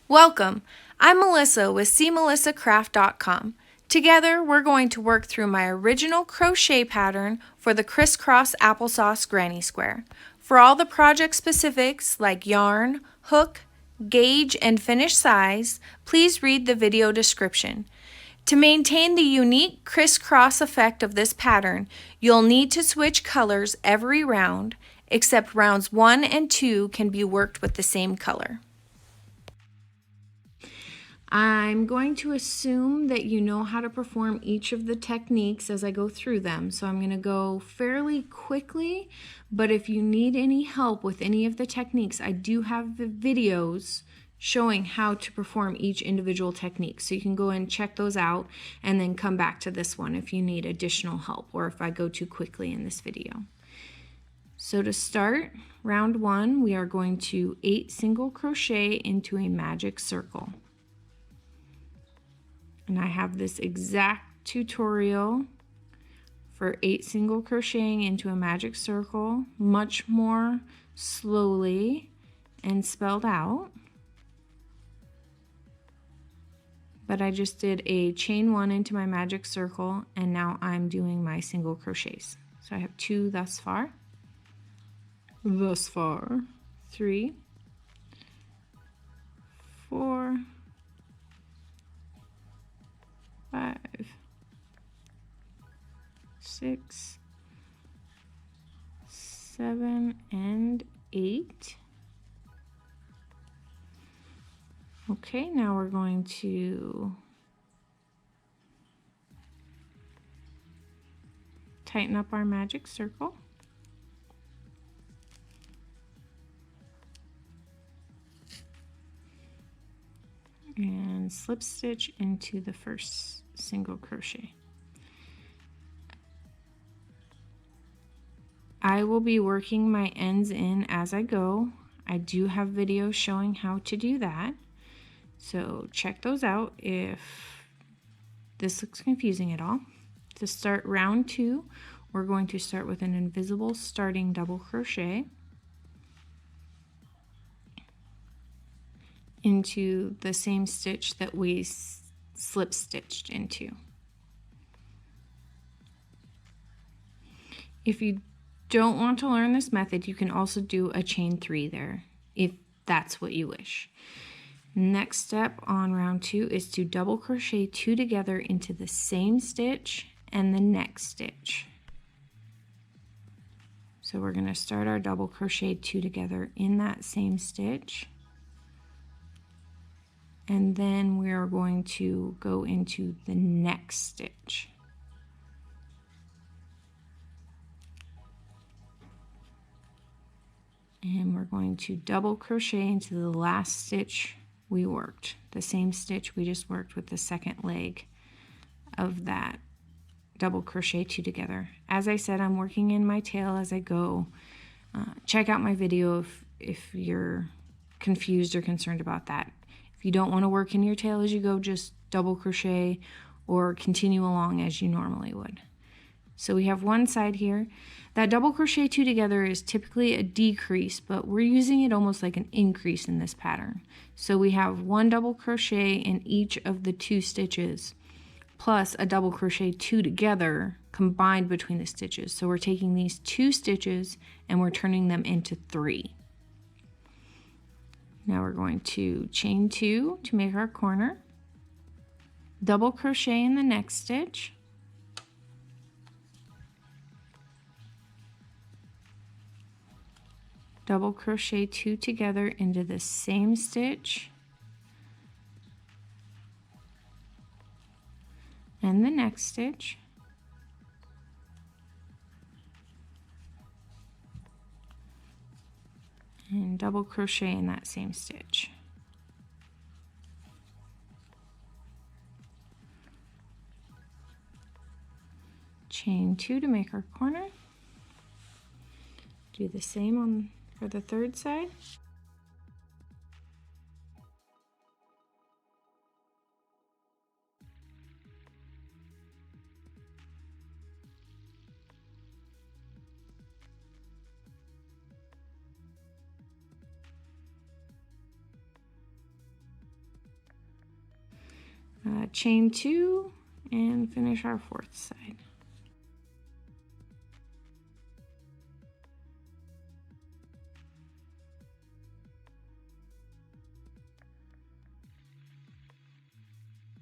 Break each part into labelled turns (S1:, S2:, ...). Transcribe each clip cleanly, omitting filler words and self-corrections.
S1: Welcome! I'm Melissa with cmelissacraft.com. Together, we're going to work through my original crochet pattern for the crisscross applesauce granny square. For all the project specifics like yarn, hook, gauge, and finish size, please read the video description. To maintain the unique crisscross effect of this pattern, you'll need to switch colors every round, except rounds 1 and 2 can be worked with the same color. I'm going to assume that you know how to perform each of the techniques as I go through them. So I'm going to go fairly quickly, but if you need any help with any of the techniques, I do have videos showing how to perform each individual technique. So you can go and check those out and then come back to this one if you need additional help or if I go too quickly in this video. So to start round 1, we are going to 8 single crochet into a magic circle. And I have this exact tutorial for 8 single crocheting into a magic circle, much more slowly and spelled out. But I just did a chain 1 into my magic circle, and now I'm doing my single crochets. So I have 2 thus far. 3, 4, 5, 6, 7, and 8. Okay, now we're going to tighten up our magic circle. And slip stitch into the first single crochet. I will be working my ends in as I go. I do have videos showing how to do that, so check those out if this looks confusing at all. To start round 2, we're going to start with an invisible starting double crochet into the same stitch that we slip stitched into. If you don't want to learn this method, you can also do a chain 3 there if that's what you wish. Next step on round 2 is to double crochet 2 together into the same stitch and the next stitch. So we're going to start our double crochet 2 together in that same stitch. And then we are going to go into the next stitch. And we're going to double crochet into the last stitch we worked, the same stitch we just worked with the second leg of that double crochet 2 together. As I said, I'm working in my tail as I go. Check out my video if you're confused or concerned about that. If you don't want to work in your tail as you go, just double crochet or continue along as you normally would. So we have one side here. That double crochet 2 together is typically a decrease, but we're using it almost like an increase in this pattern. So we have 1 double crochet in each of the 2 stitches, plus a double crochet 2 together combined between the stitches. So we're taking these 2 stitches and we're turning them into 3. Now we're going to chain 2 to make our corner, double crochet in the next stitch, double crochet 2 together into the same stitch and the next stitch, and double crochet in that same stitch. Chain 2 to make our corner. Do the same for the third side. chain 2 and finish our 4th side.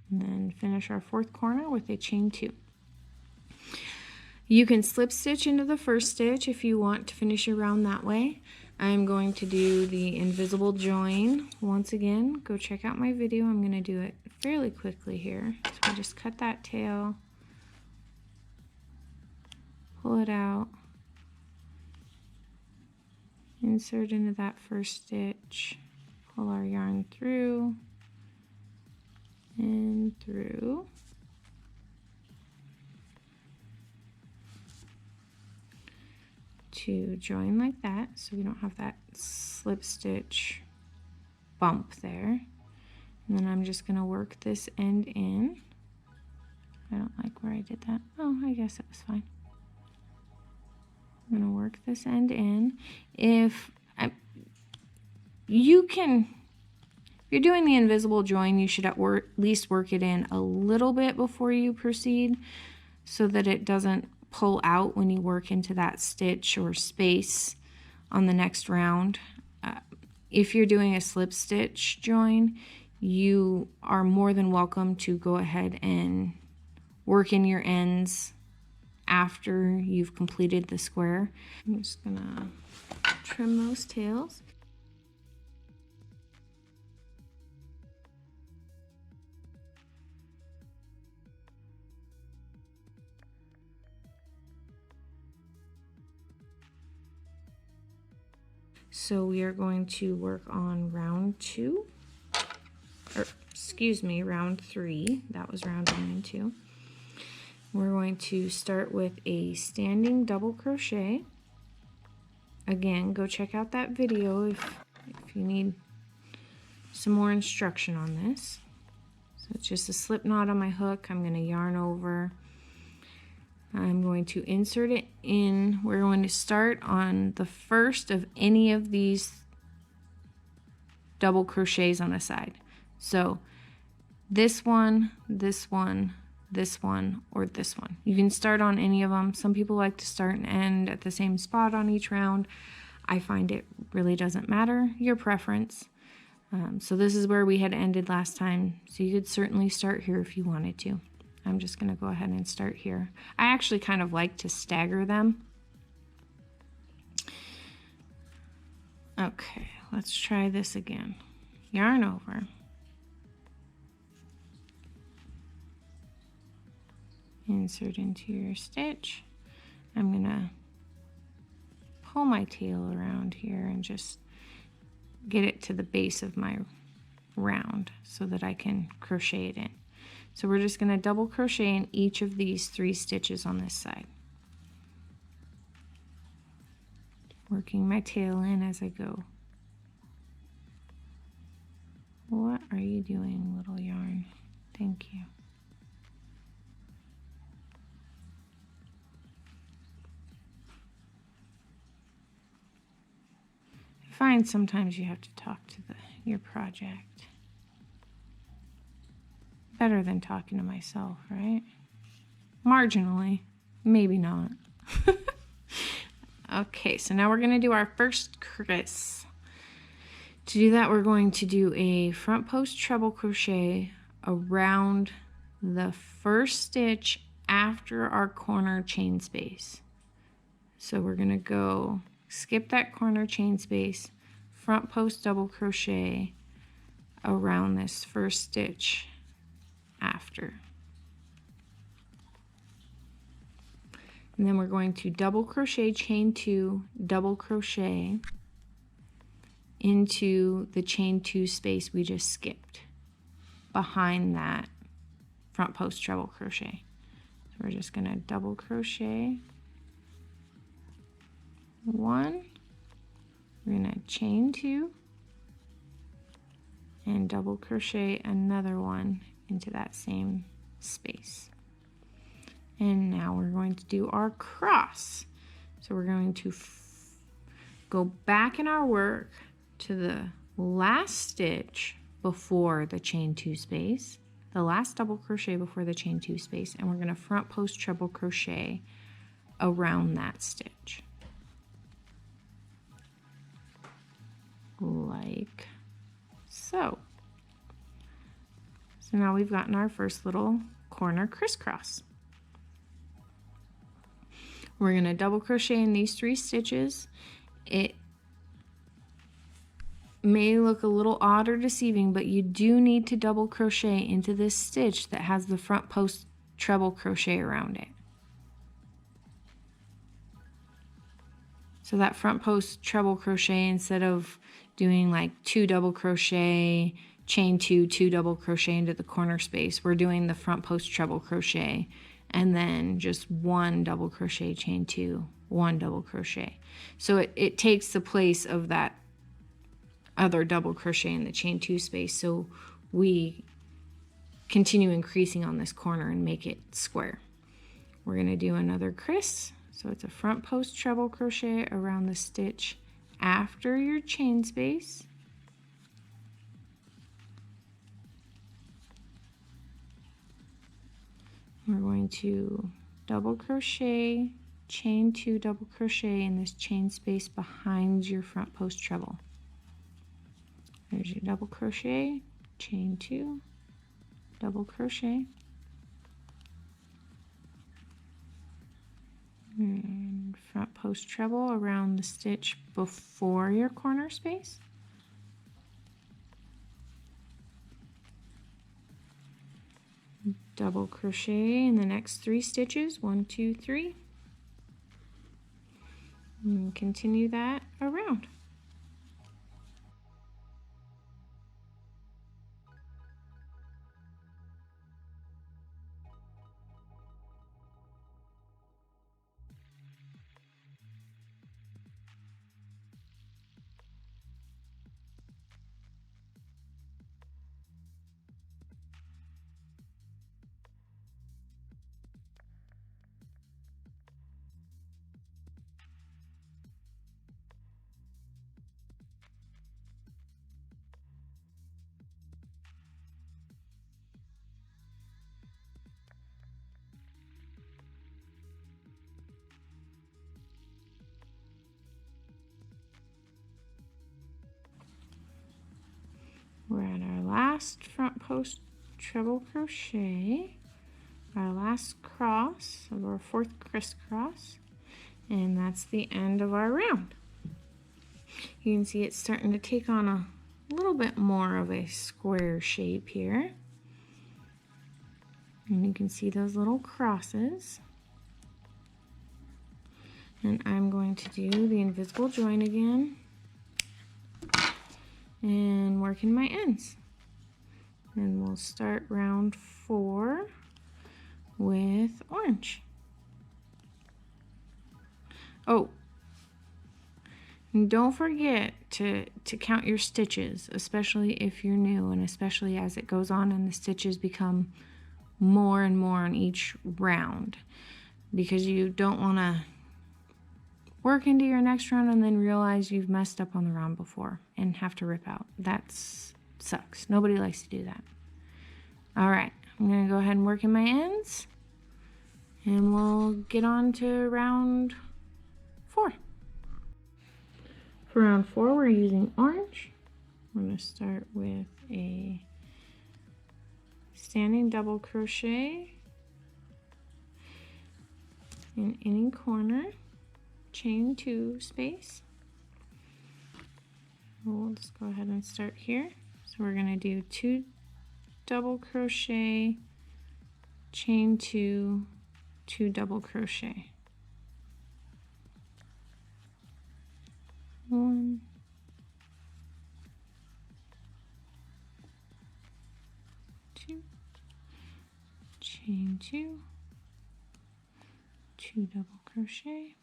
S1: And then finish our 4th corner with a chain 2. You can slip stitch into the 1st stitch if you want to finish your round that way. I'm going to do the invisible join once again. Go check out my video. I'm going to do it fairly quickly here. So I just cut that tail, pull it out, insert into that 1st stitch, pull our yarn through and through. To join like that, so we don't have that slip stitch bump there. And then I'm just going to work this end in. I don't like where I did that. Oh, I guess it was fine. I'm going to work this end in. If you're doing the invisible join, you should at least work it in a little bit before you proceed so that it doesn't pull out when you work into that stitch or space on the next round. If you're doing a slip stitch join, you are more than welcome to go ahead and work in your ends after you've completed the square. I'm just gonna trim those tails. So we are going to work on round 2, or excuse me, round 3. That was round 1 and 2. We're going to start with a standing double crochet. Again, go check out that video if you need some more instruction on this. So it's just a slip knot on my hook. I'm going to yarn over. I'm going to insert it in. We're going to start on the first of any of these double crochets on the side. So this one, this one, this one, or this one. You can start on any of them. Some people like to start and end at the same spot on each round. I find it really doesn't matter, your preference. So this is where we had ended last time. So you could certainly start here if you wanted to. I'm just going to go ahead and start here. I actually kind of like to stagger them. Okay, let's try this again. Yarn over. Insert into your stitch. I'm going to pull my tail around here and just get it to the base of my round so that I can crochet it in. So we're just going to double crochet in each of these 3 stitches on this side. Working my tail in as I go. What are you doing, little yarn? Thank you. I find sometimes you have to talk to your project. Better than talking to myself, right? Marginally, maybe not. Okay, so now we're going to do our first Criss. To do that, we're going to do a front post treble crochet around the first stitch after our corner chain space. So we're going to go skip that corner chain space, front post double crochet around this first stitch after. And then we're going to double crochet, chain 2, double crochet into the chain 2 space we just skipped behind that front post treble crochet. So we're just going to double crochet 1, we're going to chain 2 and double crochet another one into that same space. And now we're going to do our cross. So we're going to go back in our work to the last stitch before the chain 2 space. the last double crochet before the chain 2 space, and we're going to front post treble crochet around that stitch. Like so. So now we've gotten our first little corner crisscross. We're going to double crochet in these 3 stitches. It may look a little odd or deceiving, but you do need to double crochet into this stitch that has the front post treble crochet around it. So that front post treble crochet, instead of doing like 2 double crochet, chain 2, 2 double crochet into the corner space, we're doing the front post treble crochet and then just 1 double crochet, chain 2, 1 double crochet. So it takes the place of that other double crochet in the chain 2 space, so we continue increasing on this corner and make it square. We're going to do another Criss. So it's a front post treble crochet around the stitch after your chain space. We're going to double crochet, chain 2 double crochet in this chain space behind your front post treble. There's your double crochet, chain 2, double crochet, and front post treble around the stitch before your corner space. Double crochet in the next 3 stitches, 1, 2, 3, and continue that around. We're at our last front post treble crochet, our last cross of our 4th crisscross, and that's the end of our round. You can see it's starting to take on a little bit more of a square shape here, and you can see those little crosses. And I'm going to do the invisible join again and work in my ends. And we'll start round 4 with orange. Oh, and don't forget to count your stitches, especially if you're new, and especially as it goes on and the stitches become more and more on each round, because you don't want to work into your next round and then realize you've messed up on the round before and have to rip out. That sucks. Nobody likes to do that. All right, I'm going to go ahead and work in my ends, and we'll get on to round 4. For round 4, we're using orange. We're going to start with a standing double crochet in any corner, chain 2 space. We'll just go ahead and start here. So we're going to do 2 double crochet, chain 2, 2 double crochet. 1, 2, chain 2, 2 double crochet,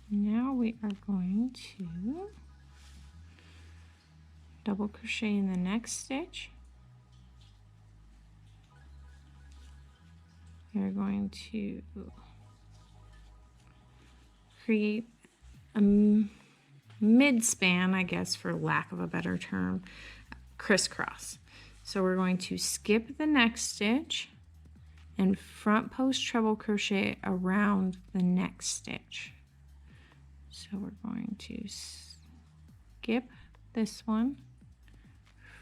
S1: now we are going to double crochet in the next stitch We're going to create a mid-span, I guess, for lack of a better term, crisscross. So we're going to skip the next stitch and front post treble crochet around the next stitch. So we're going to skip this one,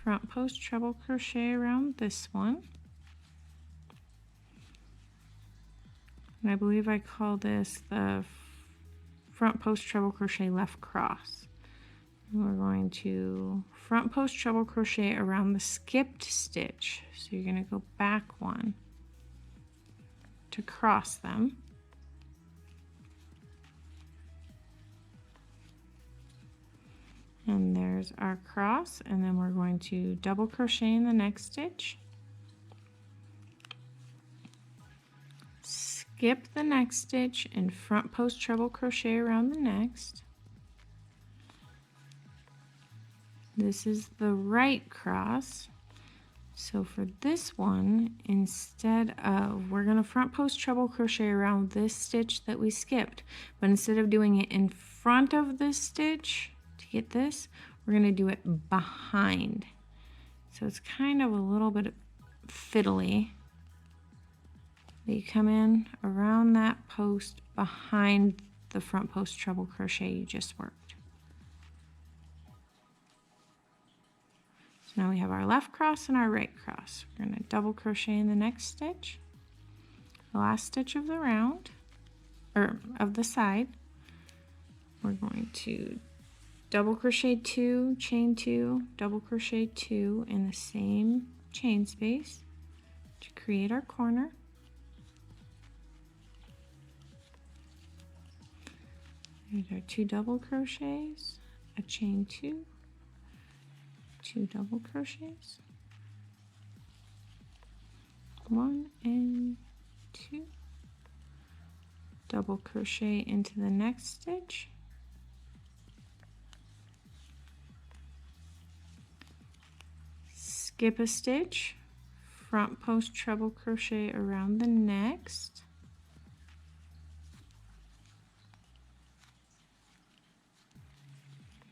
S1: front post treble crochet around this one. And I believe I call this the front post treble crochet left cross. And we're going to front post treble crochet around the skipped stitch. So you're going to go back one to cross them. And there's our cross, and then we're going to double crochet in the next stitch. Skip the next stitch and front post treble crochet around the next. This is the right cross. So for this one, instead of, we're going to front post treble crochet around this stitch that we skipped, but instead of doing it in front of this stitch to get this, we're going to do it behind. So it's kind of a little bit fiddly. You come in around that post behind the front post treble crochet you just worked. So now we have our left cross and our right cross. We're going to double crochet in the next stitch, the last stitch of the round, or of the side. We're going to double crochet 2, chain 2, double crochet 2 in the same chain space to create our corner. There's our 2 double crochets, a chain 2, 2 double crochets, 1 and 2, double crochet into the next stitch, skip a stitch, front post treble crochet around the next,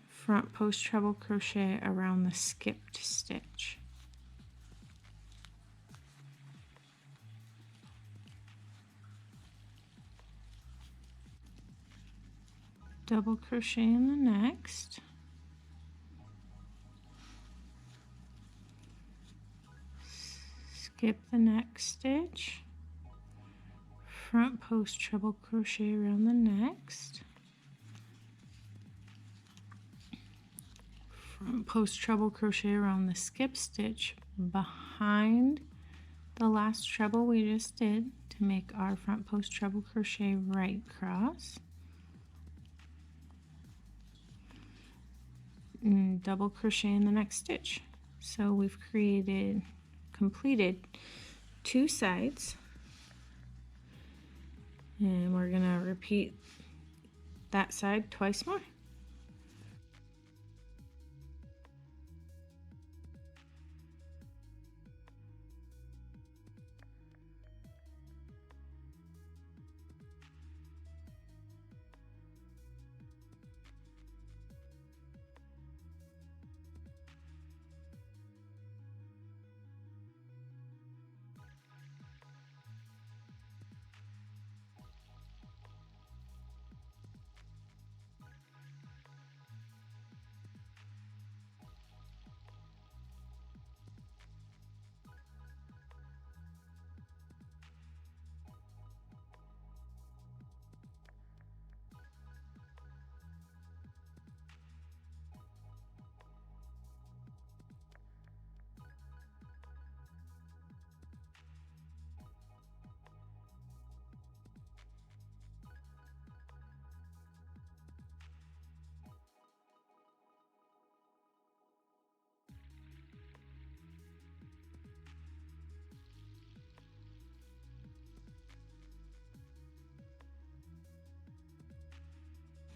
S1: front post treble crochet around the skipped stitch. Double crochet in the next. Skip the next stitch. Front post treble crochet around the next. Front post treble crochet around the skip stitch behind the last treble we just did to make our front post treble crochet right cross. And double crochet in the next stitch. So we've completed 2 sides, and we're going to repeat that side twice more.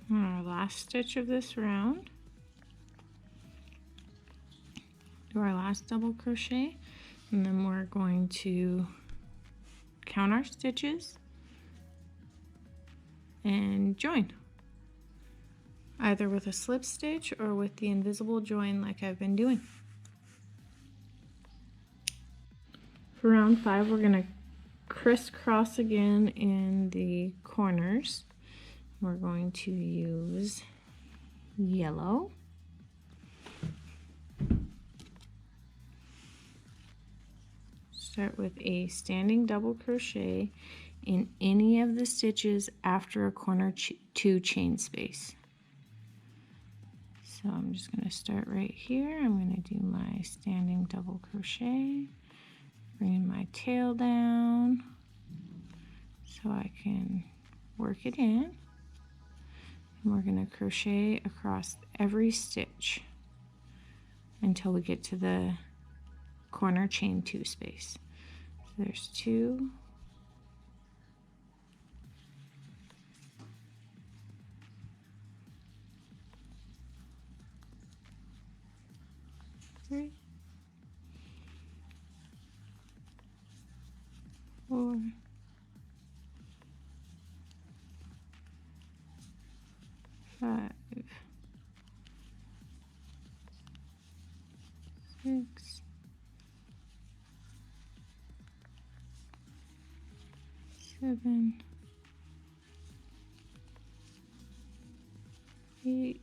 S1: Our last stitch of this round, do our last double crochet, and then we're going to count our stitches and join, either with a slip stitch or with the invisible join like I've been doing. For round 5, we're going to crisscross again in the corners. We're going to use yellow. Start with a standing double crochet in any of the stitches after a corner 2 chain space. So I'm just going to start right here. I'm going to do my standing double crochet, bringing my tail down so I can work it in. And we're going to crochet across every stitch until we get to the corner chain 2 space. So there's 2, 3, 4, 5, 6, 7, 8,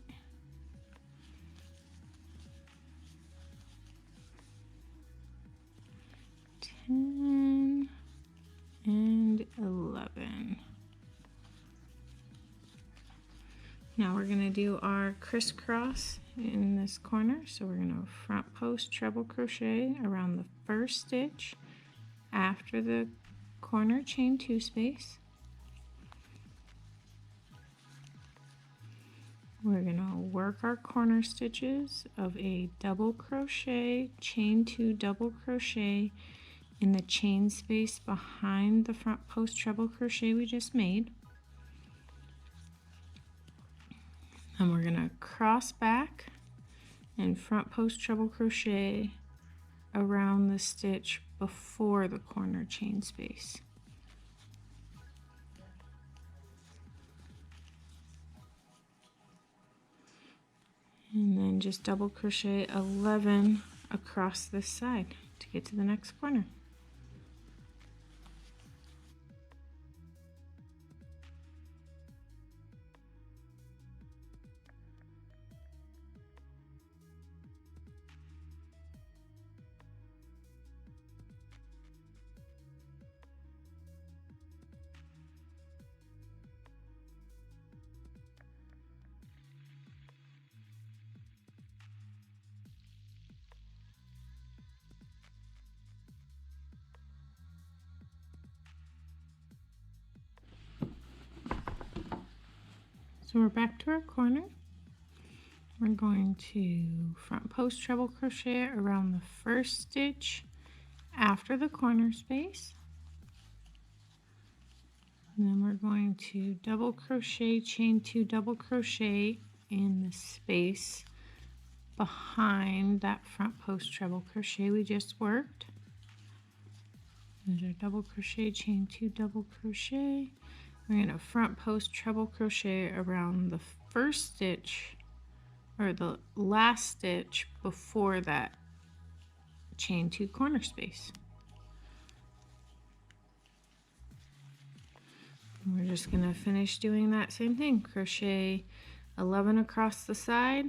S1: 10, and 11. Now we're going to do our crisscross in this corner. So we're going to front post treble crochet around the first stitch after the corner chain 2 space. We're going to work our corner stitches of a double crochet, chain 2 double crochet in the chain space behind the front post treble crochet we just made. And we're going to cross back and front post treble crochet around the stitch before the corner chain space. And then just double crochet 11 across this side to get to the next corner. So we're back to our corner. We're going to front post treble crochet around the first stitch after the corner space. And then we're going to double crochet, chain 2 double crochet in the space behind that front post treble crochet we just worked. There's our double crochet, chain 2 double crochet. We're going to front post treble crochet around the first stitch, or the last stitch before that chain 2 corner space. And we're just going to finish doing that same thing. Crochet 11 across the side,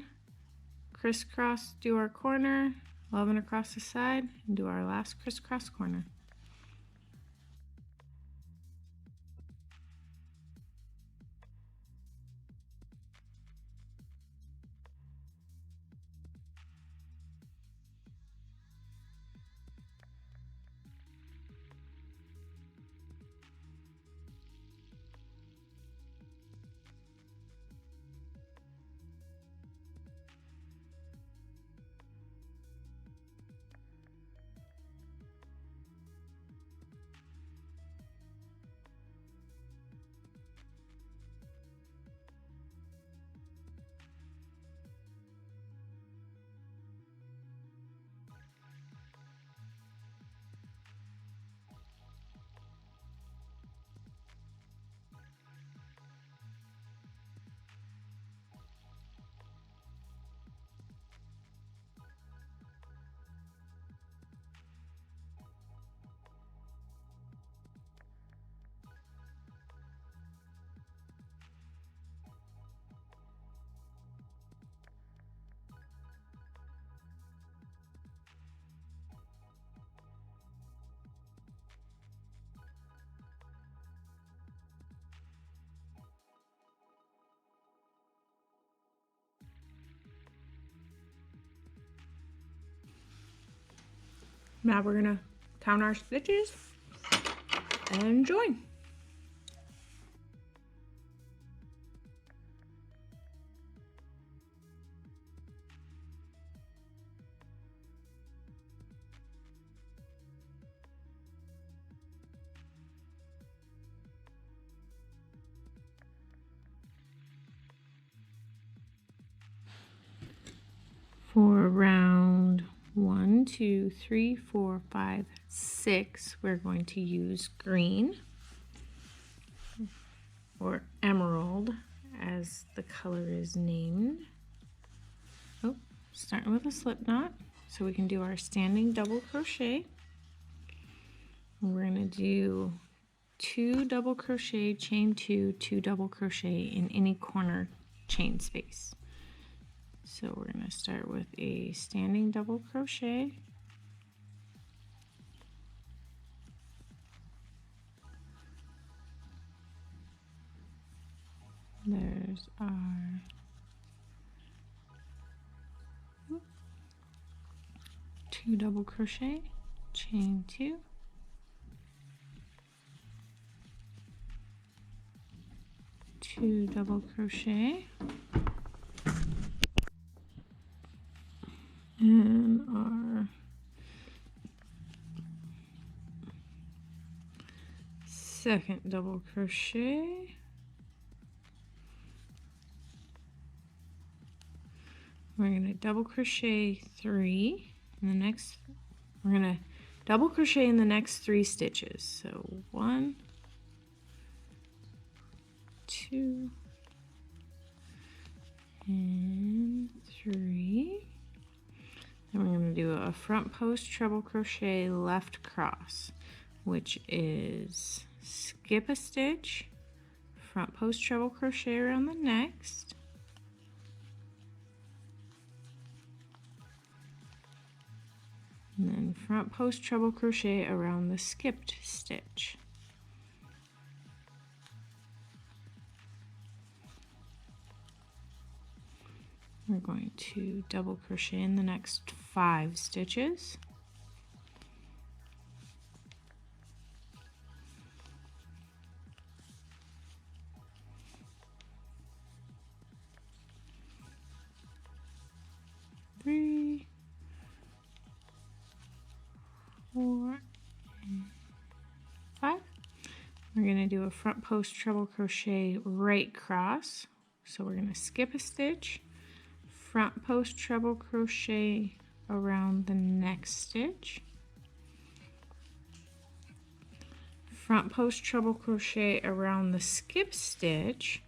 S1: crisscross, do our corner, 11 across the side, and do our last crisscross corner. Now we're gonna count our stitches and join. For round 1, 2, 3, 4, 5, 6, we're going to use green, or emerald as the color is named. Oh, starting with a slip knot, so we can do our standing double crochet. We're going to do 2 double crochet, chain 2, 2 double crochet in any corner chain space. So we're going to start with a standing double crochet. There's our 2 double crochet, chain 2, 2 double crochet, and our second double crochet. We're going to double crochet 3 in the next, we're going to double crochet in the next 3 stitches. So 1, 2, and 3. Then we're going to do a front post treble crochet left cross, which is skip a stitch, front post treble crochet around the next, and then front post treble crochet around the skipped stitch. We're going to double crochet in the next 5 stitches. Three, 4, and 5. We're going to do a front post treble crochet right cross. So we're going to skip a stitch, front post treble crochet around the next stitch, front post treble crochet around the skip stitch,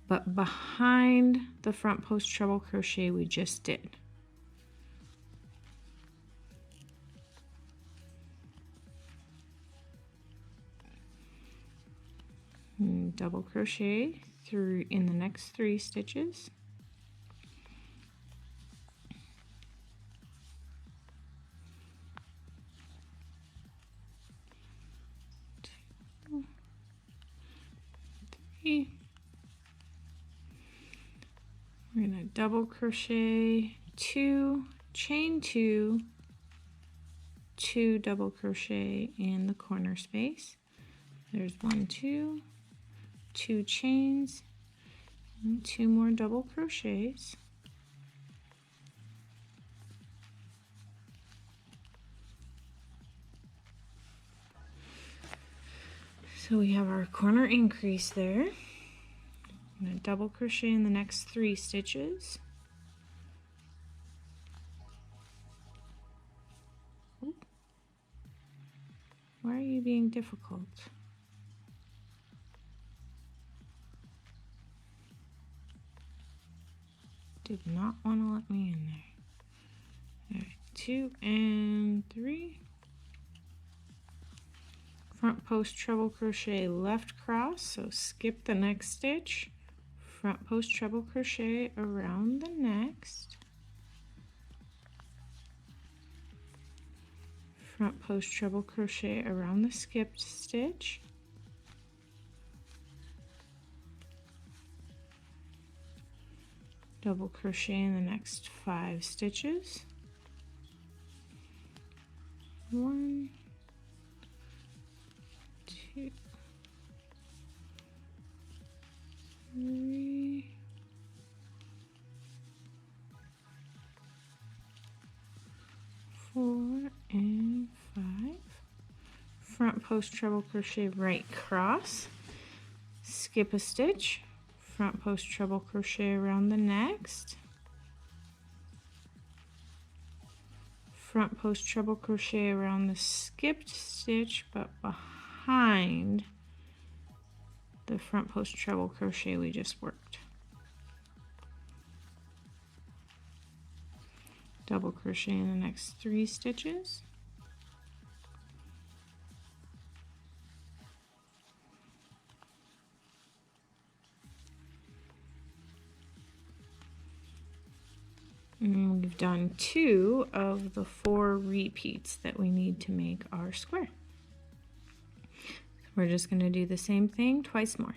S1: but behind the front post treble crochet we just did. And double crochet through in the next 3 stitches. Two, 3. We're going to double crochet 2, chain 2, 2 double crochet in the corner space. There's 1, 2, 2 chains, and 2 more double crochets. So we have our corner increase there. I'm going to double crochet in the next 3 stitches. Ooh. Why are you being difficult? Did not want to let me in there. All right, 2 and 3. Front post treble crochet left cross, so skip the next stitch, front post treble crochet around the next, front post treble crochet around the skipped stitch, double crochet in the next 5 stitches, 1, 2, 3, 4, and 5. Front post treble crochet right cross, skip a stitch, front post treble crochet around the next, front post treble crochet around the skipped stitch but behind the front post treble crochet we just worked. Double crochet in the next 3 stitches. And we've done 2 of the 4 repeats that we need to make our square. We're just going to do the same thing twice more.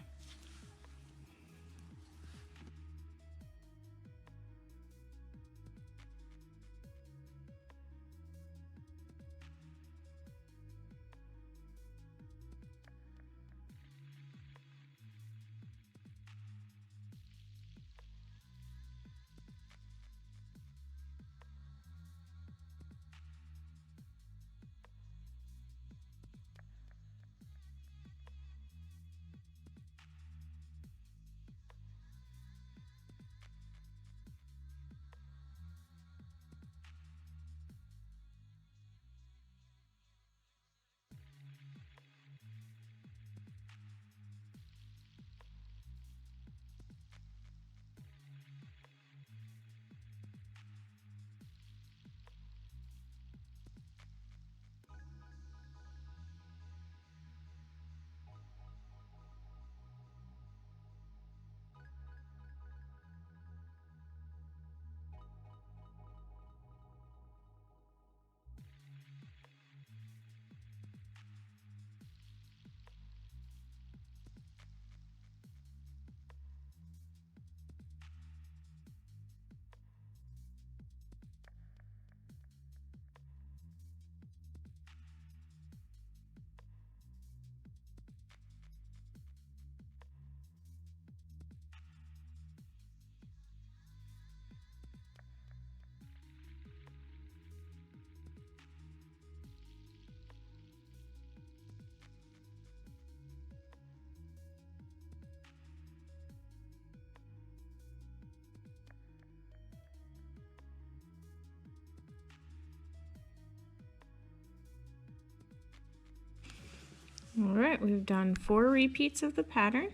S1: All right, we've done 4 repeats of the pattern.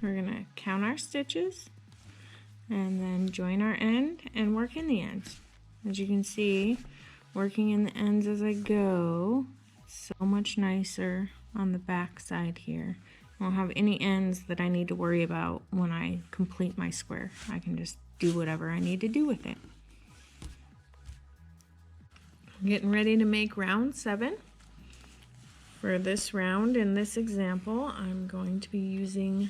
S1: We're gonna count our stitches and then join our end and work in the ends. As you can see, working in the ends as I go, so much nicer on the back side here. I don't have any ends that I need to worry about when I complete my square. I can just do whatever I need to do with it. I'm getting ready to make round 7. For this round, in this example, I'm going to be using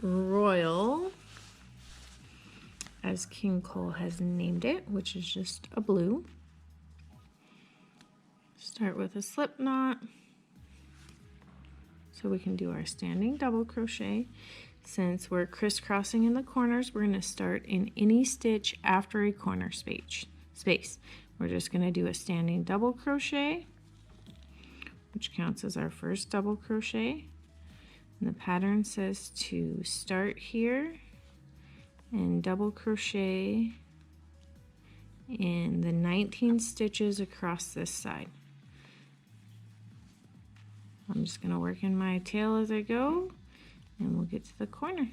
S1: Royal, as King Cole has named it, which is just a blue. Start with a slip knot so we can do our standing double crochet. Since we're crisscrossing in the corners, we're going to start in any stitch after a corner space. We're just going to do a standing double crochet, which counts as our first double crochet. And the pattern says to start here and double crochet in the 19 stitches across this side. I'm just going to work in my tail as I go, and we'll get to the corner.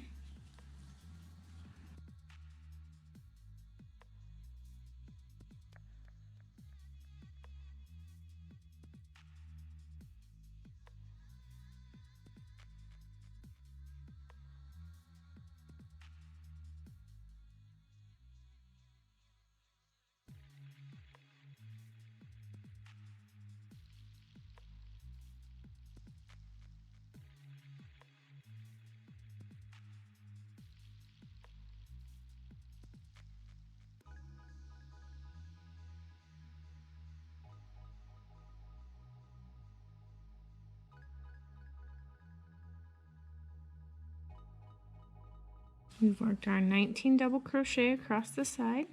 S1: We've worked our 19 double crochet across the side.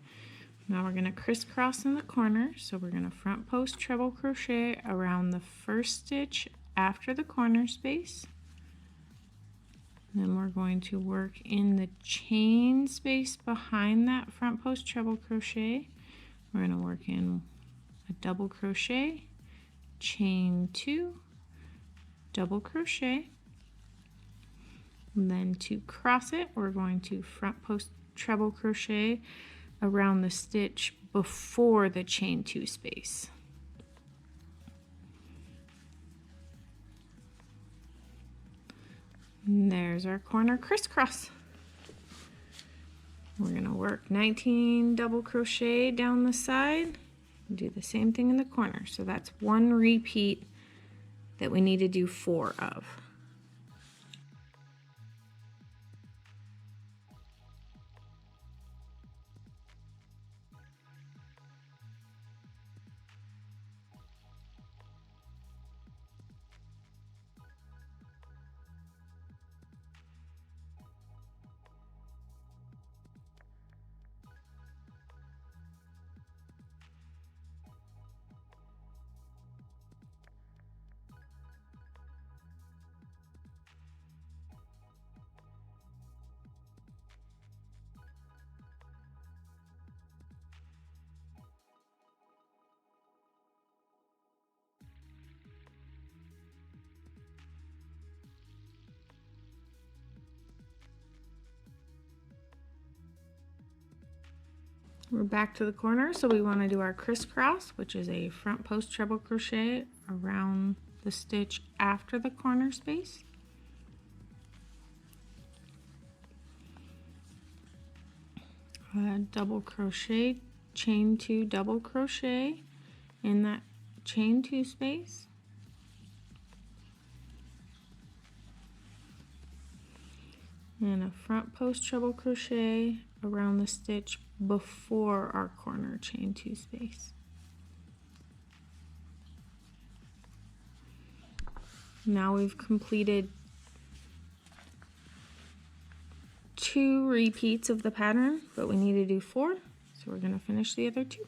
S1: Now we're going to crisscross in the corner. So we're going to front post treble crochet around the first stitch after the corner space. Then we're going to work in the chain space behind that front post treble crochet. We're going to work in a double crochet, chain 2, double crochet. And then to cross it, we're going to front post treble crochet around the stitch before the chain 2 space. And there's our corner crisscross. We're going to work 19 double crochet down the side and do the same thing in the corner. So that's one repeat that we need to do 4 of. We're back to the corner, so we want to do our crisscross, which is a front post treble crochet around the stitch after the corner space. Double crochet, chain 2, double crochet in that chain 2 space. And a front post treble crochet around the stitch before our corner chain 2 space. Now we've completed 2 repeats of the pattern, but we need to do 4, so we're going to finish the other 2.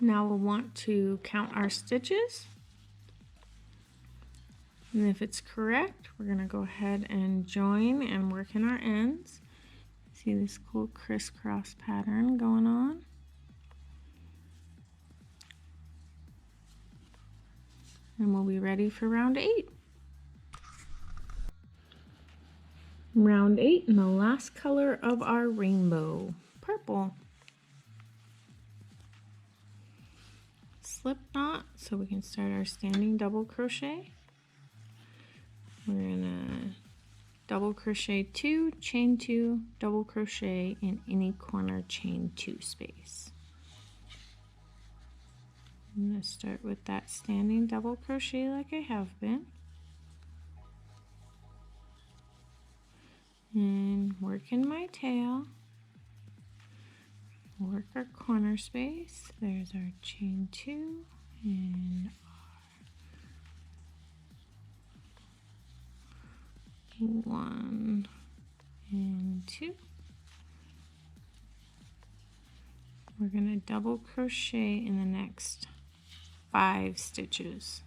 S1: Now we'll want to count our stitches. And if it's correct, we're going to go ahead and join and work in our ends. See this cool crisscross pattern going on? And we'll be ready for round 8. Round 8 and the last color of our rainbow, purple. Slip knot so we can start our standing double crochet. We're gonna double crochet 2, chain 2, double crochet in any corner chain 2 space. I'm going to start with that standing double crochet like I have been. And work in my tail. Work our corner space. There's our chain 2 and our 1 and 2. We're going to double crochet in the next 5 stitches.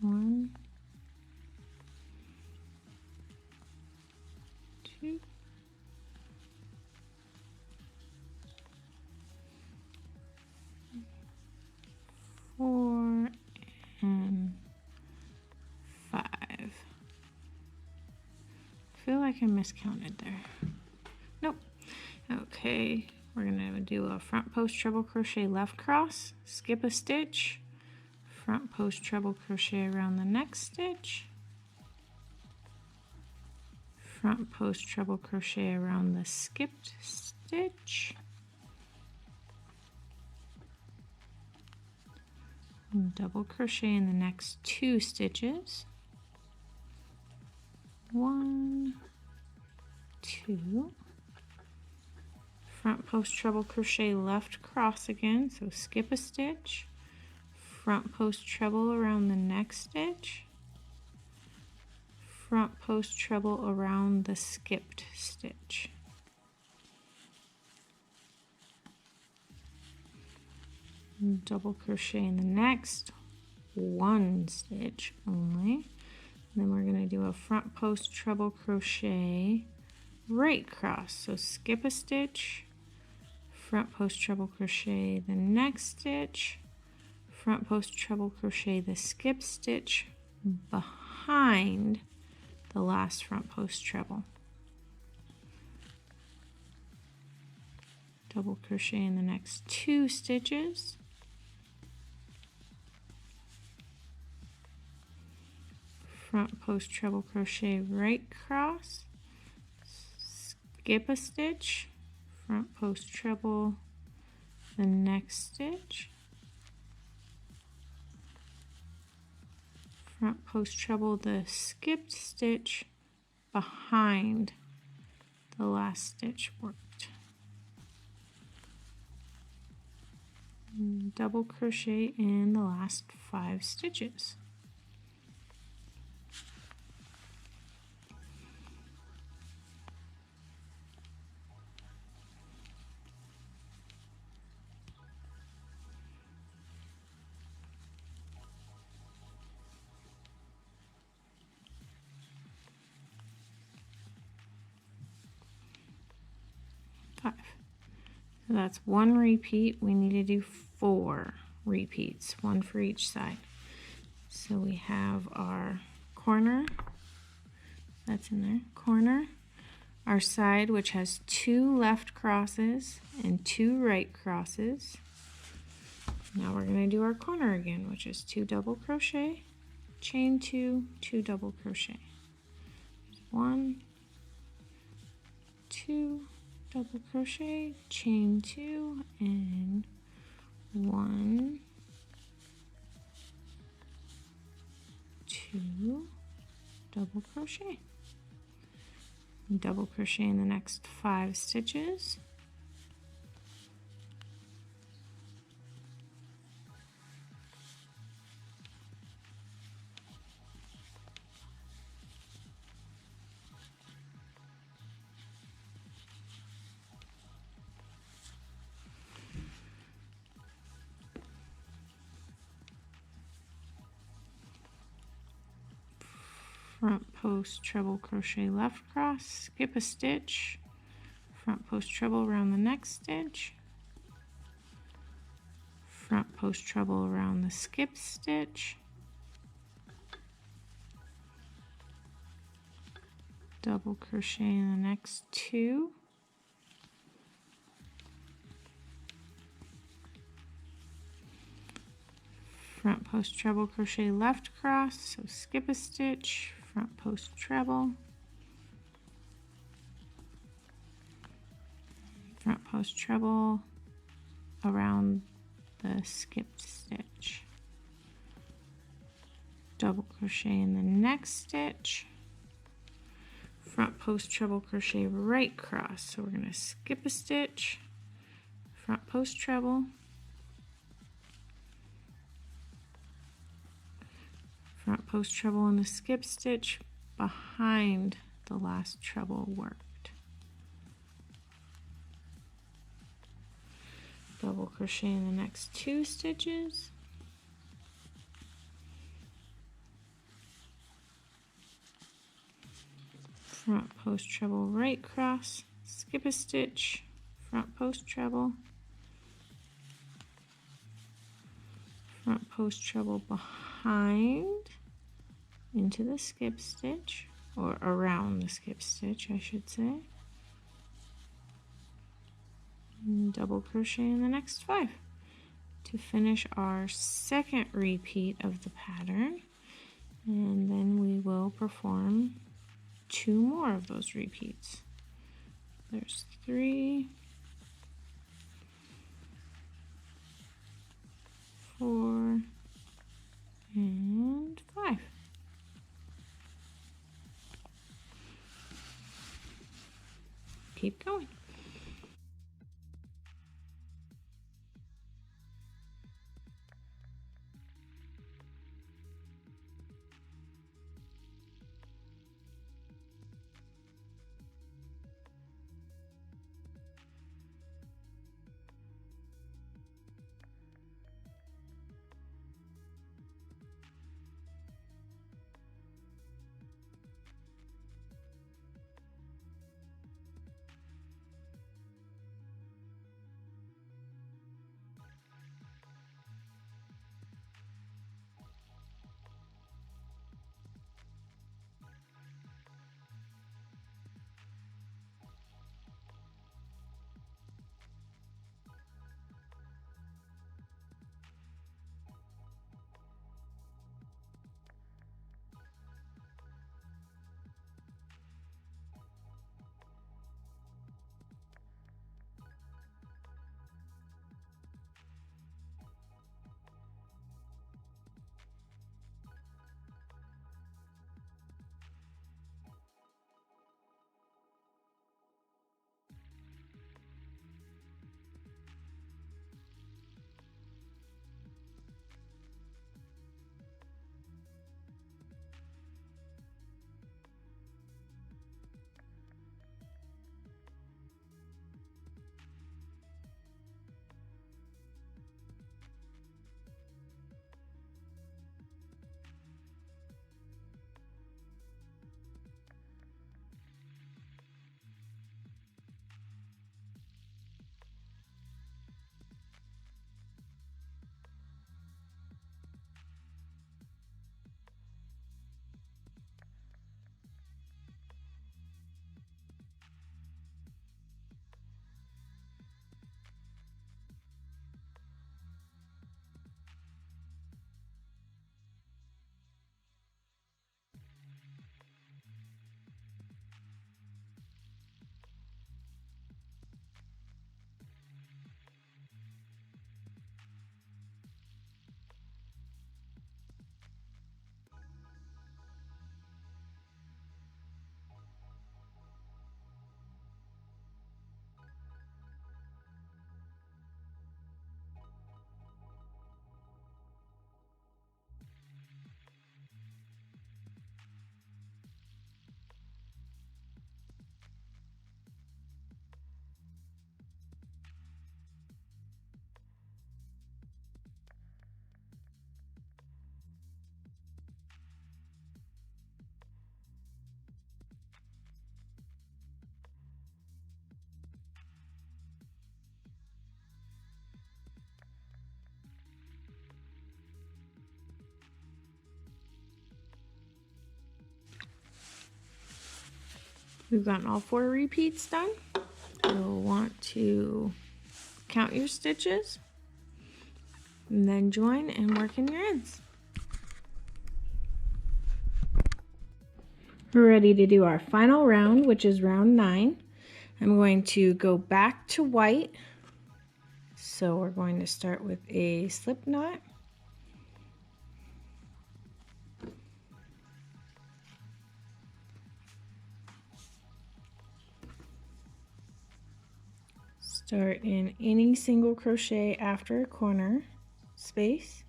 S1: 1, 2, 4, and 5. I feel like I miscounted there. Nope. Okay, we're gonna do a front post treble crochet left cross, skip a stitch, front post treble crochet around the next stitch, front post treble crochet around the skipped stitch, and double crochet in the next 2 stitches, 1, 2, front post treble crochet left cross again, so skip a stitch, front post treble around the next stitch, front post treble around the skipped stitch. And double crochet in the next 1 stitch only. And then we're going to do a front post treble crochet right cross, so skip a stitch, front post treble crochet the next stitch, front post treble crochet the skip stitch behind the last front post treble. Double crochet in the next 2 stitches, front post treble crochet right cross, skip a stitch, front post treble the next stitch, front post treble the skipped stitch behind the last stitch worked. And double crochet in the last 5 stitches. So that's 1 repeat. We need to do 4 repeats, 1 for each side. So we have our corner, that's in there, corner, our side which has 2 left crosses and 2 right crosses. Now we're going to do our corner again, which is 2 double crochet, chain 2, 2 double crochet. 1, 2, double crochet, chain 2, and 1, 2, double crochet. Double crochet in the next 5 stitches. front post treble crochet left cross, skip a stitch, front post treble around the next stitch, front post treble around the skip stitch, double crochet in the next two, front post treble crochet left cross, so skip a stitch, front post treble, front post treble around the skipped stitch, double crochet in the next stitch, front post treble crochet right cross, so we're going to skip a stitch, front post treble, front post treble in the skip stitch behind the last treble worked, double crochet in the next two stitches, front post treble right cross, skip a stitch, front post treble, front post treble behind into the skip stitch, or around the skip stitch I should say, and double crochet in the next 5 to finish our second repeat of the pattern, and then we will perform 2 more of those repeats. There's 3, 4, and 5. Keep going. We've gotten all 4 repeats done. You'll want to count your stitches and then join and work in your ends. We're ready to do our final round, which is round 9. I'm going to go back to white. So we're going to start with a slip knot. Start in any single crochet after a corner space.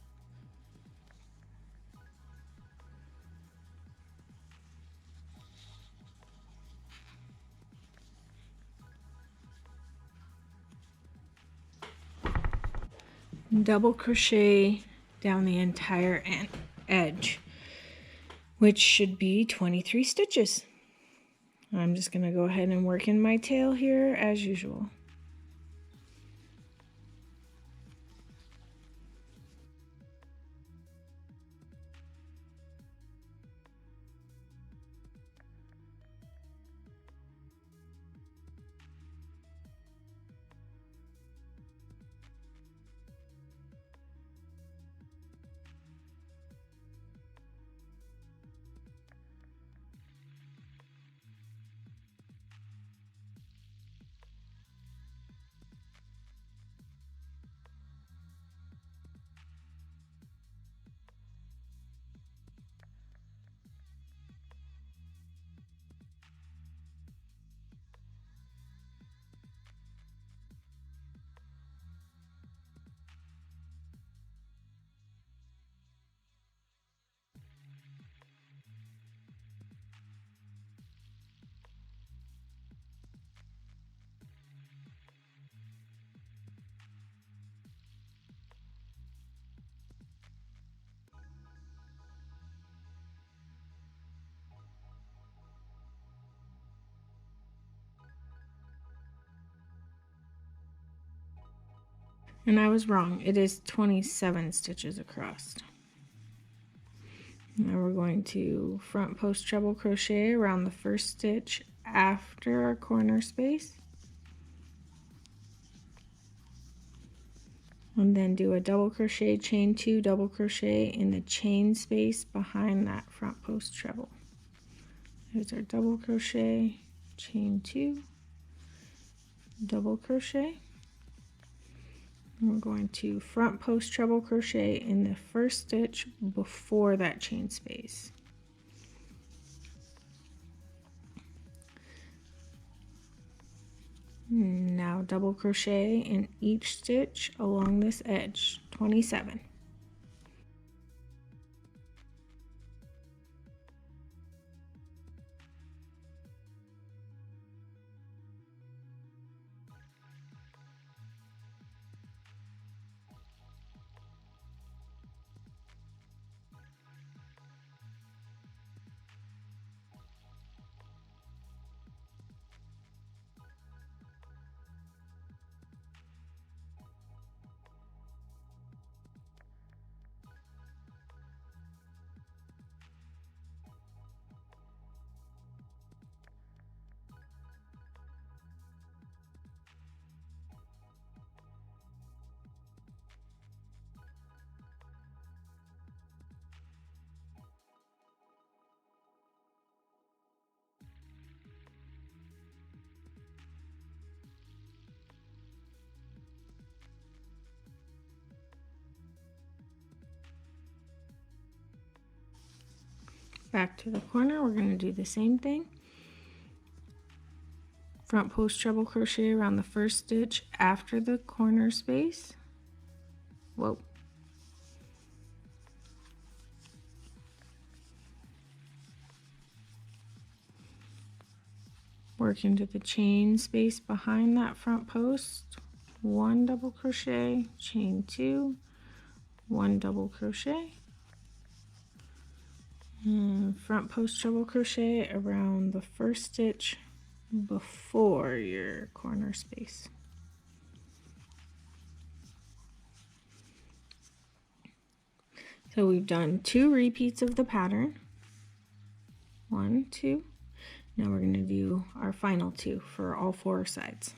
S1: Double crochet down the entire edge, which should be 23 stitches. I'm just going to go ahead and work in my tail here as usual. And I was wrong. It is 27 stitches across. Now we're going to front post treble crochet around the first stitch after our corner space. And then do a double crochet, chain 2, double crochet in the chain space behind that front post treble. There's our double crochet, chain 2, double crochet. We're going to front post treble crochet in the first stitch before that chain space. Now double crochet in each stitch along this edge, 27. Back to the corner, we're going to do the same thing. Front post treble crochet around the first stitch after the corner space. Whoa. Work into the chain space behind that front post. 1 double crochet, chain 2, 1 double crochet. And front post treble crochet around the first stitch before your corner space. So we've done 2 repeats of the pattern. 1, 2. Now we're going to do our final 2 for all 4 sides.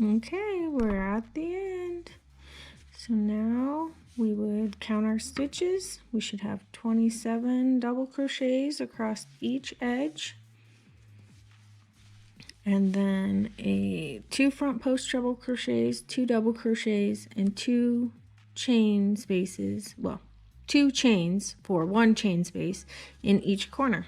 S1: Okay, we're at the end. So now we would count our stitches. We should have 27 double crochets across each edge, and then 2 front post treble crochets, 2 double crochets, and 2 chain spaces, well, 2 chains for 1 chain space in each corner.